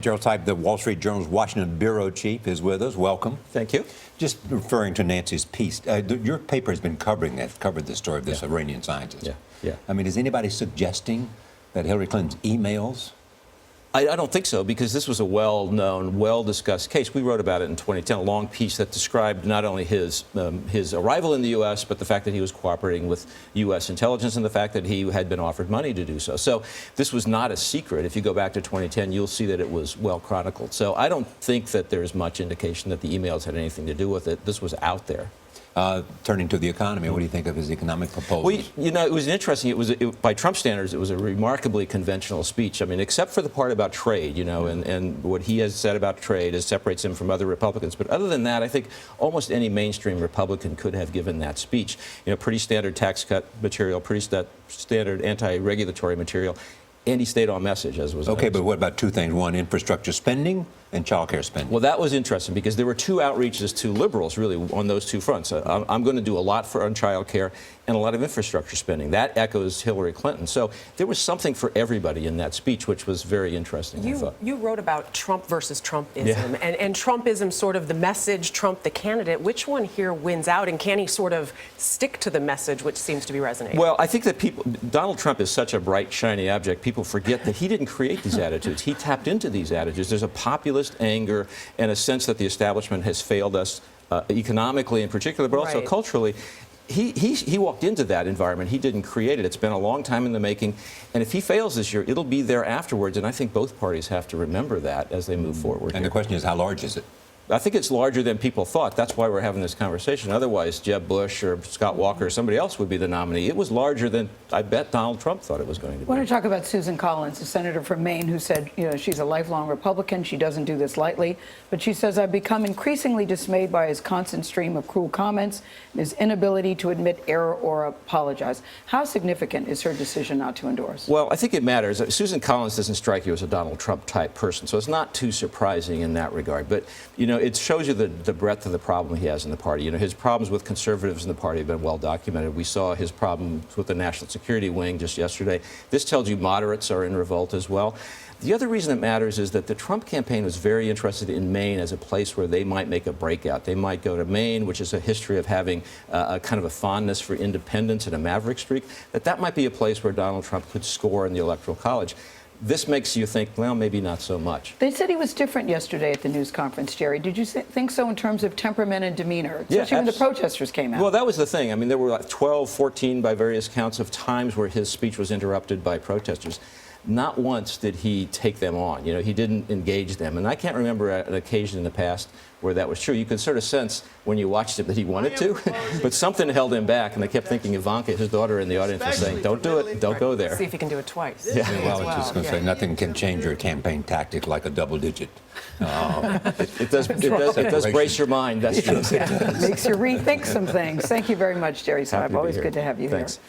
Gerald Seib, the Wall Street Journal's Washington bureau chief, is with us. Welcome. Thank you. Just referring to Nancy's piece, your paper has been covered the story of this Iranian scientist. Yeah. I mean, is anybody suggesting that Hillary Clinton's emails? I don't think so, because this was a well-known, well-discussed case. We wrote about it in 2010, a long piece that described not only his arrival in the U.S., but the fact that he was cooperating with U.S. intelligence and the fact that he had been offered money to do so. So this was not a secret. If you go back to 2010, you'll see that it was well chronicled. So I don't think that there's much indication that the emails had anything to do with it. This was out there. Turning to the economy, what do you think of his economic proposals? Well, you know, it was interesting. By Trump standards, it was a remarkably conventional speech. I mean, except for the part about trade, you know, and what he has said about trade is separates him from other Republicans. But other than that, I think almost any mainstream Republican could have given that speech. You know, pretty standard tax cut material, pretty standard anti-regulatory material. And he stayed on message, as was okay, but what about two things? One, infrastructure spending and child care spending. Well, that was interesting because there were two outreaches to liberals, really, on those two fronts. I'm going to do a lot on child care and a lot of infrastructure spending. That echoes Hillary Clinton. So there was something for everybody in that speech, which was very interesting, I thought. You wrote about Trump versus Trumpism, and Trumpism sort of the message, Trump the candidate. Which one here wins out, and can he sort of stick to the message, which seems to be resonating? Well, I think that Donald Trump is such a bright, shiny object, people forget that he didn't create these attitudes. He tapped into these attitudes. There's a populist anger and a sense that the establishment has failed us economically in particular, but also culturally. He walked into that environment. He didn't create it. It's been a long time in the making. And if he fails this year, it'll be there afterwards. And I think both parties have to remember that as they move forward. And the question is, how large is it? I think it's larger than people thought. That's why we're having this conversation. Otherwise, Jeb Bush or Scott Walker or somebody else would be the nominee. It was larger than I bet Donald Trump thought it was going to be. I want to talk about Susan Collins, a senator from Maine, who said, you know, she's a lifelong Republican. She doesn't do this lightly. But she says, I've become increasingly dismayed by his constant stream of cruel comments and his inability to admit error or apologize. How significant is her decision not to endorse? Well, I think it matters. Susan Collins doesn't strike you as a Donald Trump type person, so it's not too surprising in that regard. But, you know, it shows you the breadth of the problem he has in the party. You know, his problems with conservatives in the party have been well documented. We saw his problems with the national security wing just yesterday. This tells you moderates are in revolt as well. The other reason it matters is that the Trump campaign was very interested in Maine as a place where they might make a breakout. They might go to Maine, which is a history of having a kind of a fondness for independence and a maverick streak, that might be a place where Donald Trump could score in the Electoral College. This makes you think, well, maybe not so much. They said he was different yesterday at the news conference, Jerry. Did you think so in terms of temperament and demeanor, especially when the protesters came out? Well, that was the thing. I mean, there were like 12, 14 by various counts of times where his speech was interrupted by protesters. Not once did he take them on. You know, he didn't engage them. And I can't remember an occasion in the past where that was true. You could sort of sense when you watched it that he wanted to, but something held him back. And I kept thinking Ivanka, his daughter, in the audience was saying, don't do it, don't go there. See if he can do it twice. Yeah, well, I was just going to say, nothing can change your campaign tactic like a double digit. It does brace your mind, that's true. Makes you rethink some things. Thank you very much, Jerry Seib. Always good to have you here. Thanks.